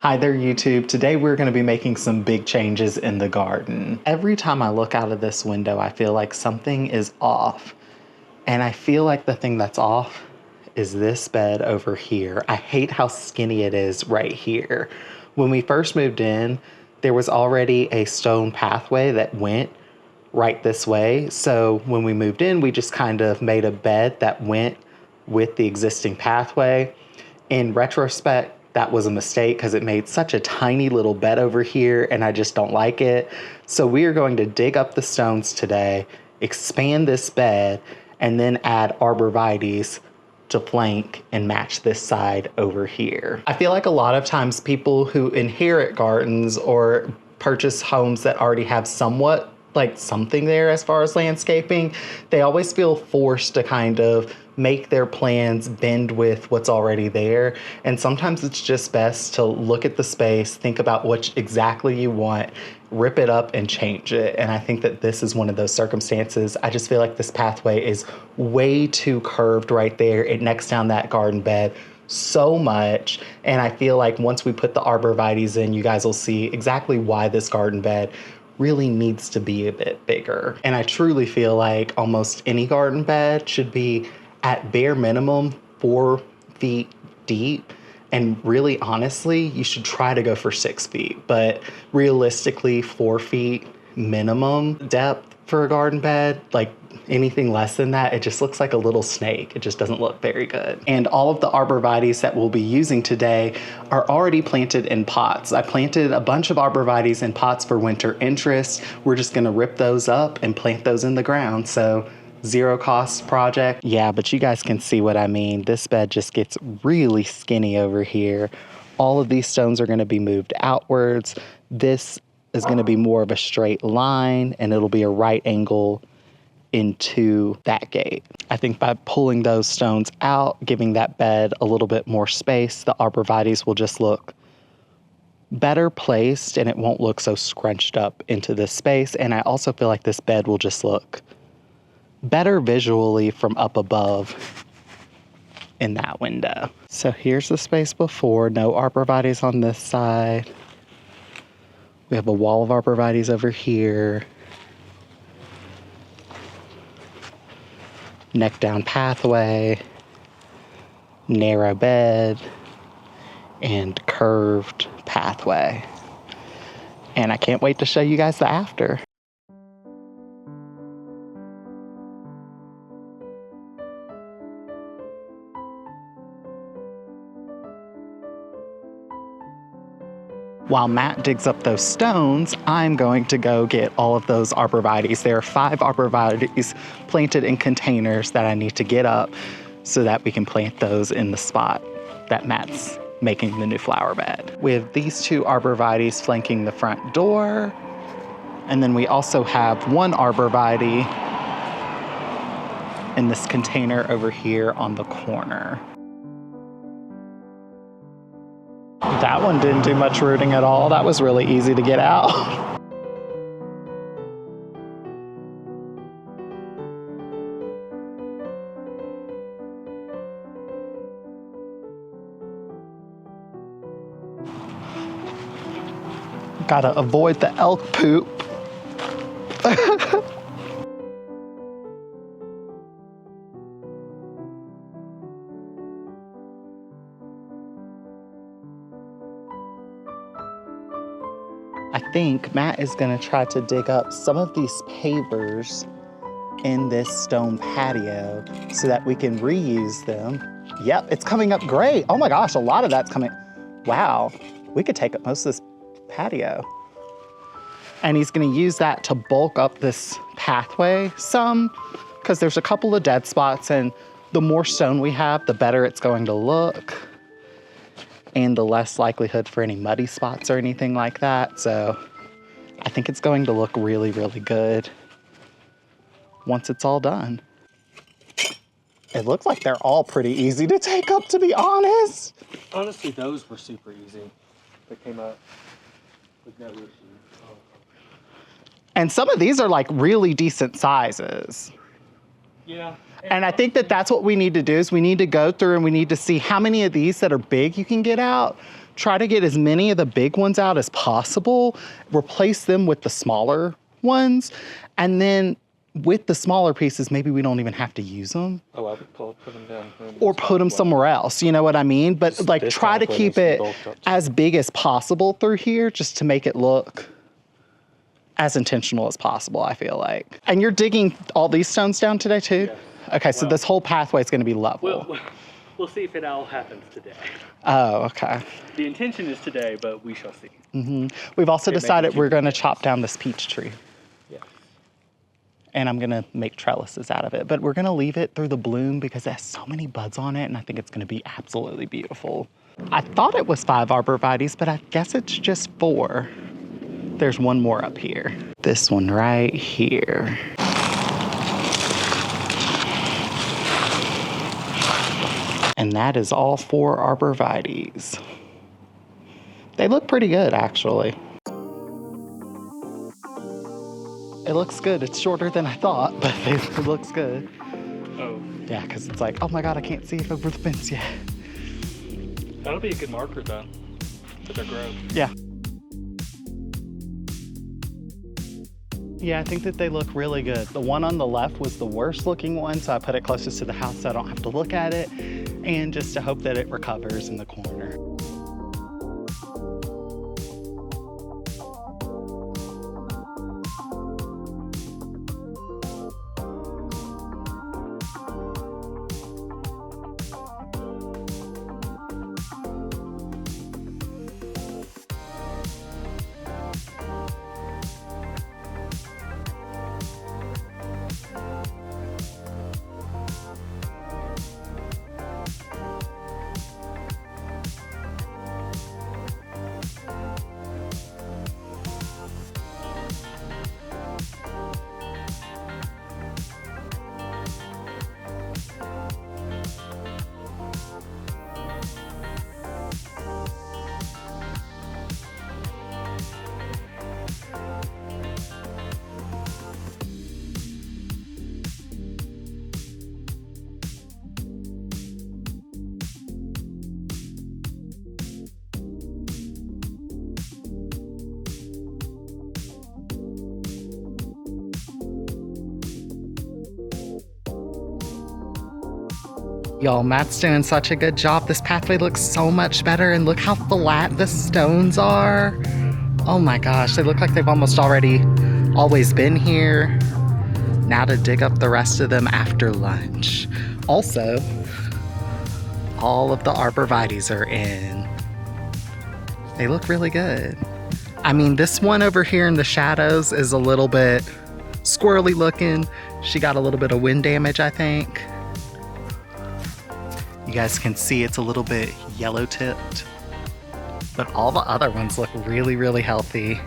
Hi there, YouTube. Today we're going to be making some big changes in the garden. Every time I look out of this window, I feel like something is off. And I feel like the thing that's off is this bed over here. I hate how skinny it is right here. When we first moved in, there was already a stone pathway that went right this way. So when we moved in, we just kind of made a bed that went with the existing pathway. In retrospect, that was a mistake because it made such a tiny little bed over here and I just don't like it. So we are going to dig up the stones today, expand this bed, and then add arborvitaes to flank and match this side over here. I feel like a lot of times people who inherit gardens or purchase homes that already have somewhat like something there as far as landscaping, they always feel forced to kind of make their plans bend with what's already there. And sometimes it's just best to look at the space, think about what exactly you want, rip it up and change it. And I think that this is one of those circumstances. I just feel like this pathway is way too curved right there. It necks down that garden bed so much. And I feel like once we put the arborvitaes in, you guys will see exactly why this garden bed really needs to be a bit bigger. And I truly feel like almost any garden bed should be at bare minimum 4 feet deep. And really, honestly, you should try to go for 6 feet, but realistically 4 feet minimum depth for a garden bed. Like anything less than that, it just looks like a little snake. It just doesn't look very good. And all of the arborvitaes that we'll be using today are already planted in pots. I planted a bunch of arborvitaes in pots for winter interest. We're just gonna rip those up and plant those in the ground. So zero cost project. Yeah, but you guys can see what I mean. This bed just gets really skinny over here. All of these stones are gonna be moved outwards. This is gonna be more of a straight line and it'll be a right angle into that gate. I think by pulling those stones out, giving that bed a little bit more space, the arborvitaes will just look better placed and it won't look so scrunched up into this space. And I also feel like this bed will just look better visually from up above in that window. So here's the space before, no arborvitaes on this side. We have a wall of arborvitaes over here. Neck down pathway, narrow bed, and curved pathway. And I can't wait to show you guys the after. While Matt digs up those stones, I'm going to go get all of those arborvitaes. There are 5 arborvitaes planted in containers that I need to get up so that we can plant those in the spot that Matt's making the new flower bed. We have these 2 arborvitaes flanking the front door. And then we also have 1 arborvitae in this container over here on the corner. That one didn't do much rooting at all. That was really easy to get out. Gotta avoid the elk poop. I think Matt is gonna try to dig up some of these pavers in this stone patio so that we can reuse them. Yep, it's coming up great. Oh my gosh, a lot of that's coming. Wow, we could take up most of this patio. And he's gonna use that to bulk up this pathway some, because there's a couple of dead spots and the more stone we have, the better it's going to look. And the less likelihood for any muddy spots or anything like that. So I think it's going to look really, really good once it's all done. It looks like they're all pretty easy to take up, to be honest. Honestly, those were super easy. They came up with no issue. And some of these are like really decent sizes. Yeah. And I think that that's what we need to do is we need to go through and we need to see how many of these that are big you can get out. try to get as many of the big ones out as possible, replace them with the smaller ones, and then with the smaller pieces, maybe we don't even have to use them. Oh, I would put them down here. Or put them somewhere else, you know what I mean? But like try to keep it as big as possible through here just to make it look as intentional as possible, I feel like. And you're digging all these stones down today too? Yeah. Okay, so this whole pathway is going to be level. We'll see if it all happens today. Oh, okay. The intention is today, but we shall see. We've also decided we're going to chop down this peach tree. Yeah. And I'm going to make trellises out of it. But we're going to leave it through the bloom because it has so many buds on it, and I think it's going to be absolutely beautiful. I thought it was 5 arborvitaes, but I guess it's just 4. There's one more up here. This one right here. And that is all 4 arborvitaes. They look pretty good, actually. It looks good. It's shorter than I thought, but it looks good. Oh. Yeah, because it's like, oh my God, I can't see it over the fence yet. That'll be a good marker, though, for their growth. Yeah. Yeah, I think that they look really good. The one on the left was the worst looking one, so I put it closest to the house so I don't have to look at it, and just to hope that it recovers in the corner. Y'all, Matt's doing such a good job. This pathway looks so much better, and look how flat the stones are. Oh my gosh, they look like they've almost always been here. Now to dig up the rest of them after lunch. Also, all of the arborvitaes are in. They look really good. I mean, this one over here in the shadows is a little bit squirrely looking. She got a little bit of wind damage, I think. You guys can see it's a little bit yellow tipped, but all the other ones look really, really healthy.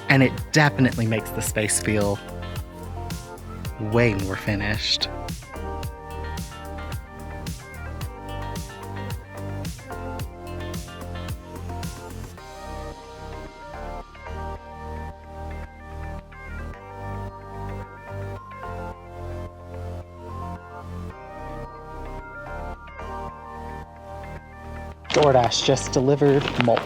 And it definitely makes the space feel way more finished. DoorDash just delivered mulch.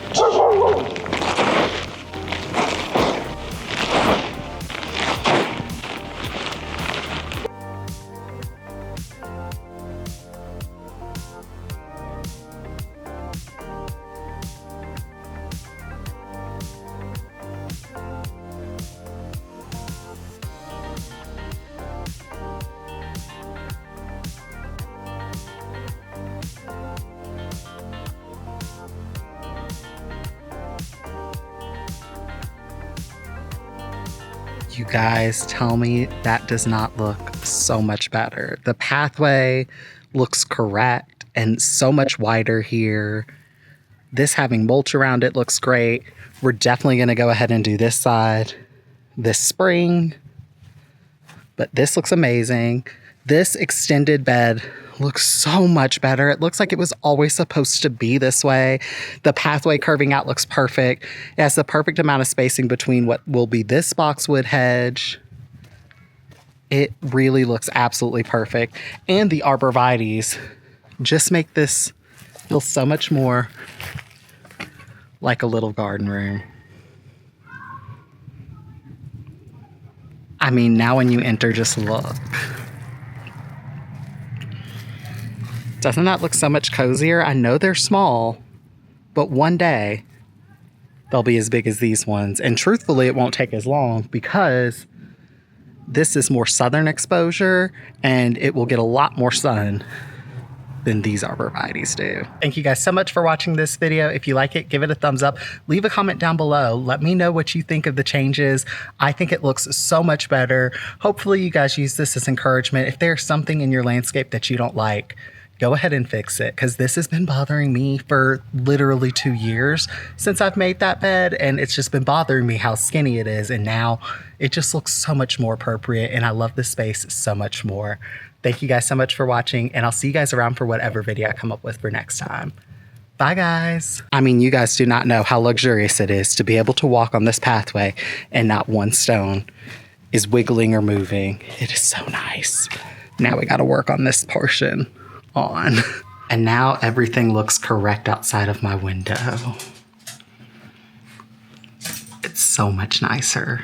You guys, tell me that does not look so much better. The pathway looks correct and so much wider here. This having mulch around it looks great. We're definitely going to go ahead and do this side this spring. But this looks amazing. This extended bed looks so much better. It looks like it was always supposed to be this way. The pathway curving out looks perfect. It has the perfect amount of spacing between what will be this boxwood hedge. It really looks absolutely perfect. And the arborvitaes just make this feel so much more like a little garden room. I mean, now when you enter, just look. Doesn't that look so much cozier? I know they're small, but one day they'll be as big as these ones. And truthfully, it won't take as long because this is more southern exposure and it will get a lot more sun than these arborvitaes do. Thank you guys so much for watching this video. If you like it, give it a thumbs up. Leave a comment down below. Let me know what you think of the changes. I think it looks so much better. Hopefully you guys use this as encouragement. If there's something in your landscape that you don't like, go ahead and fix it, because this has been bothering me for literally 2 years since I've made that bed, and it's just been bothering me how skinny it is, and now it just looks so much more appropriate, and I love this space so much more. Thank you guys so much for watching, and I'll see you guys around for whatever video I come up with for next time. Bye, guys. I mean, you guys do not know how luxurious it is to be able to walk on this pathway and not one stone is wiggling or moving. It is so nice. Now we got to work on this portion on. And now everything looks correct outside of my window. It's so much nicer.